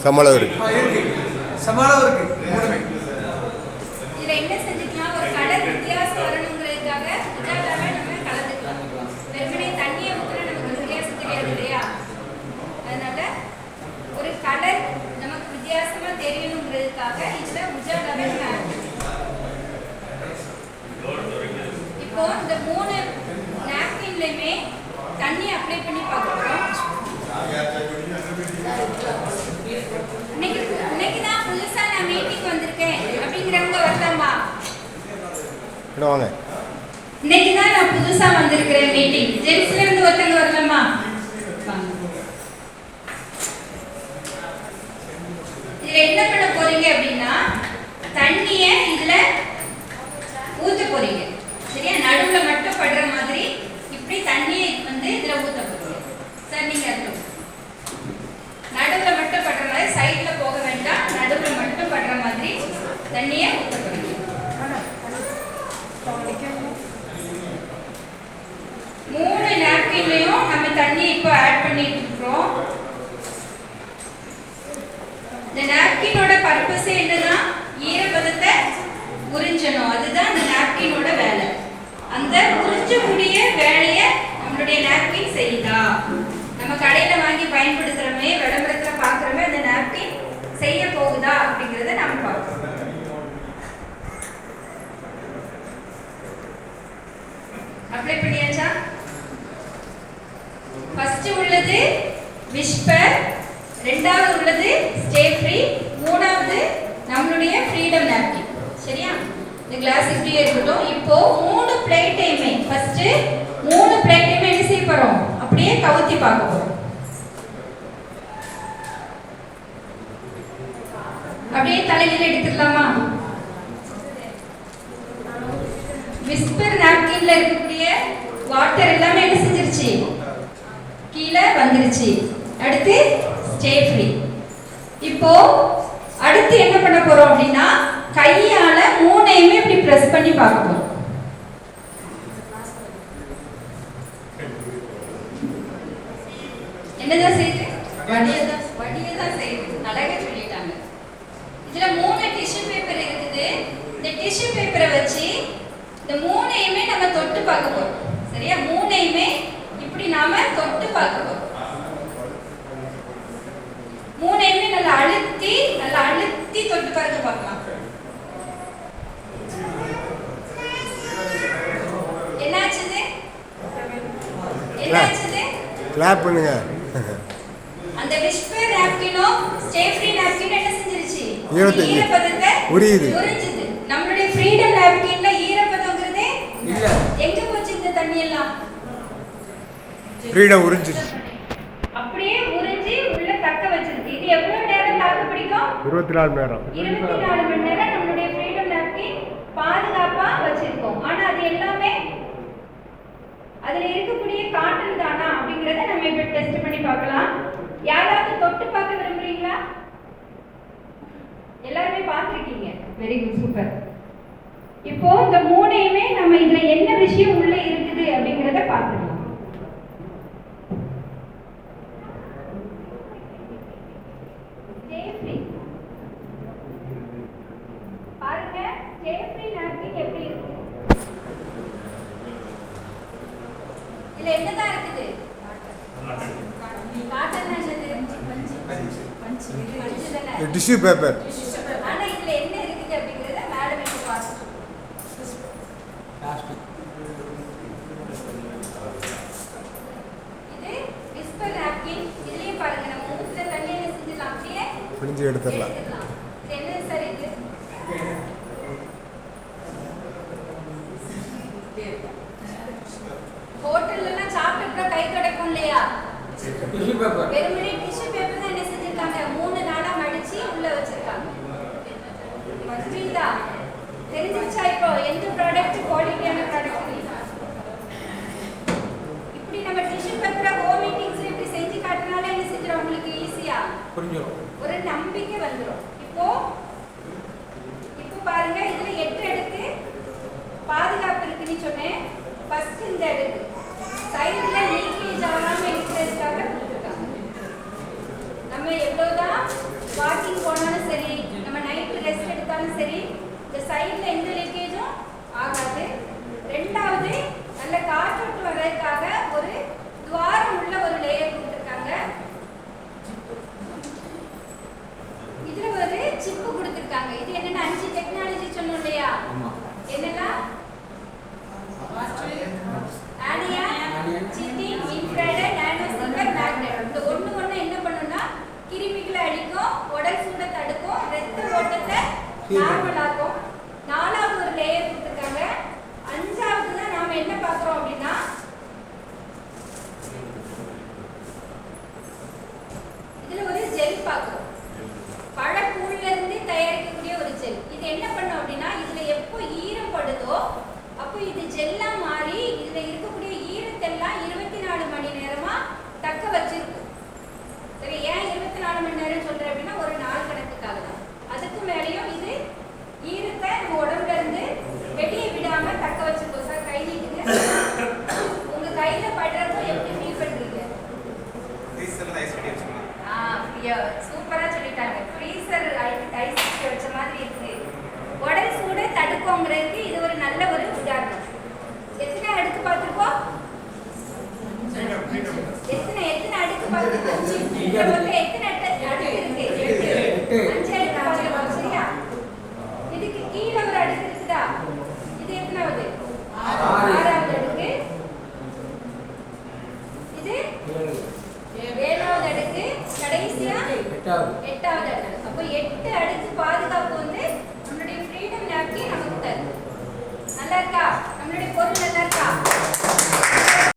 சமளவு இருக்கு. சமளவு இருக்கு. மூணுமே. இதுல என்ன செஞ்சுக்கலாம்? ஒரு கலர் வித்தியாசம் வரணுங்கிறதுக்காக உஜாலாவை நம்ம கலந்துக்கலாம். வெறுமனே தண்ணியை ஊற்றினா நமக்கு வித்தியாசம் தெரியாது இல்லையா? அதனால ஒரு கலர் நமக்கு வித்தியாசமா தெரியணுங்கிறதுக்காக இதுல உஜாலாவை நம்ம ஆட் பண்ணிக்கலாம். இப்போ இந்த 3 நாப்கின்லயுமே தண்ணி அப்ளை பண்ணி பார்க்குறோம். இன்னைக்கு தான் புதுசா நான் மீட்டிங் வந்திருக்கேன் அப்படிங்கிறவங்க வரலாமா? வாங்க. இன்னைக்கு தான் நான் புதுசா வந்திருக்கிறேன் மீட்டிங். ஜென்ஸ்ல இருந்து ஒருத்தங்க வரலாமா? இதுல என்ன பண்ண போறீங்க அப்படின்னா தண்ணிய இதுல ஊத்த போறீங்க. சரியா? நடுவுல மட்டும் படுற மாதிரி இப்படி தண்ணியை இதுல ஊத்த போறீங்க. சார் நீங்க நடுவுல மட்டும் படுற மாதிரி, சைடுல போக வேண்டாம், நடுவுல மட்டும் படுற மாதிரி தண்ணியை ஊத்த போறீங்க. 3 நாப்கின்லயும் நம்ம தண்ணி இப்போ ஆட் பண்ணிட்டு இருக்கோம். இந்த நாப்கினோட பர்பஸ் என்னன்னா ஈரப்பதத்தை உறிஞ்சணும். அதுதான் அந்த நாப்கினோட வேலை. அந்த உறிஞ்சக்கூடிய வேலையை நம்மளுடைய நாப்கின் செய்யுதா? நம்ம கடையில வாங்கி பயன்படுத்துறோமே, விளம்பரத்துல பாக்குறோமே, அந்த நாப்கின் செய்ய போகுதா அப்படிங்கறத நம்ம பார்க்கணும். அப்ளை பண்ணியாச்சா? ஃபர்ஸ்ட் உள்ளது விஸ்பர், ரெண்டாவது உள்ளது ஸ்டே ஃப்ரீ, மூணாவது நம்மளுடைய ஃப்ரீடம் நாப்கின். சரியா? இந்த கிளாஸ் இப்படியே இருக்கட்டும். இப்போ 3 பிளேட்டையுமே ஃபர்ஸ்ட் 3 பிளேட்டையுமே என்ன செய்ய போறோம்? அப்படியே கவுத்தி பார்க்க போறோம். அப்படியே தலையில எடுத்துடலாமா? விஸ்பர் நாப்கின்ல இருக்கக்கூடிய வாட்டர் எல்லாமே என்ன செஞ்சிருச்சு? கீழே வந்துருச்சு. அடுத்து ஸ்டே ஃப்ரீ. இப்போ அடுத்து என்ன பண்ண போறோம் அப்படின்னா கையால 3ஐயுமே இப்படி பிரஸ் பண்ணி பார்க்க போறோம். என்னதான் செய்யுது? வடியதான் செய்யுது. அழகா சொல்லிட்டாங்க. இதுல 3 டிஷ்யூ பேப்பர் இருக்குது. இந்த டிஷ்யூ பேப்பரை வச்சு இந்த 3ஐயுமே நம்ம தொட்டு பார்க்க போறோம். சரியா? 3ஐயுமே இப்படி நாம தொட்டு பார்க்க போறோம். 3ஐயுமே நல்லா அழுத்தி தொட்டு பார்க்கலாம். என்னாச்சுது? கிளாப் பண்ணுங்க. அந்த விஸ்பர் நாப்கினோ ஸ்டே ஃப்ரீ நாப்கின் என்ன செஞ்சிருச்சு? ஈரப்பதத்தை உறிஞ்சுது. நம்மளுடைய ஃப்ரீடம் நாப்கின்ல ஈரப்பதம்ங்கிறதே இல்ல. எங்க போச்சு இந்த தண்ணி எல்லாம்? ஃப்ரீடம் உறிஞ்சிச்சு. அப்படியே உறிஞ்சி உள்ள தக்க வச்சிருக்கு. இது எவ்வளவு நேரம் தாக்கு பிடிக்கும்? 24 மணி நேரம். 24 மணி நேரம் நம்மளுடைய ஃப்ரீடம் நாப்கின் பாதுகாப்பா வச்சிருக்கோம். ஆனா அது எல்லாமே அதுல இருக்கக்கூடிய காட்டன் தானா அப்படிங்கறத நம்ம இப்ப டெஸ்ட் பண்ணி பார்க்கலாம். யாராவது தொட்டு பார்க்க விரும்புறீங்களா? எல்லாருமே பார்த்திருக்கீங்க. Very good, super. இப்போ இந்த 3ஐயுமே நம்ம இதுல என்ன விஷயம் உள்ள இருக்குது அப்படிங்கறத பார்க்கலாம். பாருங்க ஸ்டே ஃப்ரீ நாப்கின் எப்படி இருக்கு? இதுல என்னதான் இருக்குது? காட்டன் பஞ்சு டிஷ்யூ பேப்பர். ஆனா இதுல என்ன இருக்குது அப்படிங்கறத மேடம் இப்ப பாருங்க. இது விஸ்பர் நாப்கின். இதுலயே பாருங்க நம்ம ஊத்துற தண்ணியை என்ன செஞ்சிடலாம்? அப்படியே பிழிஞ்சு எடுத்துடலாம். என்ன சார் இது? ஹோட்டல்ல எல்லாம் சாப்பிட்டா கை துடைக்கும் இல்லையா? வெறுமனே டிஷ்யூ பேப்பர் தான் என்ன செஞ்சிருக்காங்க? 3 நாளா மடிச்சு உள்ள வச்சிருக்காங்க. புரியுதா? தெரிஞ்சிருச்சா இப்போ எந்த ப்ராடக்ட் குவாலிட்டியான ப்ராடக்ட்? இப்படி நம்ம டிஷ்யூ பேப்பரை ஹோம் மீட்டிங்ஸ்ல இப்படி செஞ்சு காட்டினாலே என்ன செஞ்சிடும்? உங்களுக்கு ஈஸியா புரிஞ்சிடும். ஒரு நம்பிக்கை வந்துடும். இப்போ பாருங்க இதுல 8 அடுக்கு பாதுகாப்பு இருக்குன்னு சொன்னேன். ஃபர்ஸ்ட் இந்த அடுக்கு சைடுல லீக்கேஜ் ஆகாம இருக்கிறதுக்காக கொடுத்துருக்காங்க. சைடில் எந்த லீக்கேஜும் ஆகாது. ரெண்டாவது, நல்ல காற்றோட்டு வர்றதுக்காக ஒரு துவாரம் உள்ள ஒரு லேயர் கொடுத்துருக்காங்க. இதுல ஒரு சிப்பு கொடுத்துருக்காங்க. இது என்னன்னா 5 டெக்னாலஜி சொன்னோம் இல்லையா? என்னெல்லாம்? ஆனியான், சிட்டிங், இன்ஃப்ராரெட், நானோ சில்வர், மேக்னெட். இந்த ஒண்ணு என்ன பண்ணும்னா கிருமிகளை அழிக்கும், உடல் சூடை தடுக்கும், ரத்த ஓட்டத்தை நார்மல் ஆக்கும். 4வது ஒரு லேயர் கொடுத்துருக்காங்க. 5வது தான் நாம என்ன பார்க்குறோம் அப்படின்னா இதுல ஒரு ஜெல் பார்க்குறோம். பழக்கூழ்ல இருந்து தயாரிக்கக்கூடிய ஒரு ஜெல். இது என்ன பண்ணும் அப்படின்னா இதுல எப்போ ஈரம் படுதோ அப்போ இது ஜெல்லா மாறி இதுல இருக்கக்கூடிய ஈரத்தெல்லாம் 24 மணி நேரமா தக்க வச்சிருக்கும். சரி, ஏன் 24 மணி நேரம் சொல்றேன் அப்படின்னா ஒரு நாள் கணக்குக்காக தான். அதுக்கு மேலேயும் இது ஈரத்தை நம்ம உடம்புல இருந்து வெளியே விடாம தக்க வச்சிருக்கோம். சார் கை நீட்டுங்க. உங்க கையில படுறப்போ எப்படி ஃபீல் பண்றீங்க? சூப்பரா சொல்லிட்டாங்க. ஃப்ரீசர் ஐஸ் வச்ச மாதிரி இருக்கு. உடல் சூடை தடுக்கும்ங்கிறதுக்கு இது ஒரு நல்ல ஒரு உதாரணம். எத்தனை அடுக்கு பார்த்துருக்கோம்? எத்தனை அடுக்கு பார்த்துருக்கோம்? இந்த பக்கம் எத்தனை அடுக்கு இருக்கு? 5 அடுக்கு பார்த்துருக்கோம். சரியா? இதுக்கு கீழே ஒரு அடுக்கு இருக்குதா? இது எத்தனாவது? 6வது அடுக்கு. இது 7வது அடுக்கு. கடைசியா 8வது அடுக்கு. அப்போ 8 அடுக்கு பாதுகாப்பு வந்து நம்மளுடைய ஃப்ரீடம் நாப்கின் நமக்கு தரும். நல்லா இருக்கா? நம்மளுடைய பொருள் நல்லா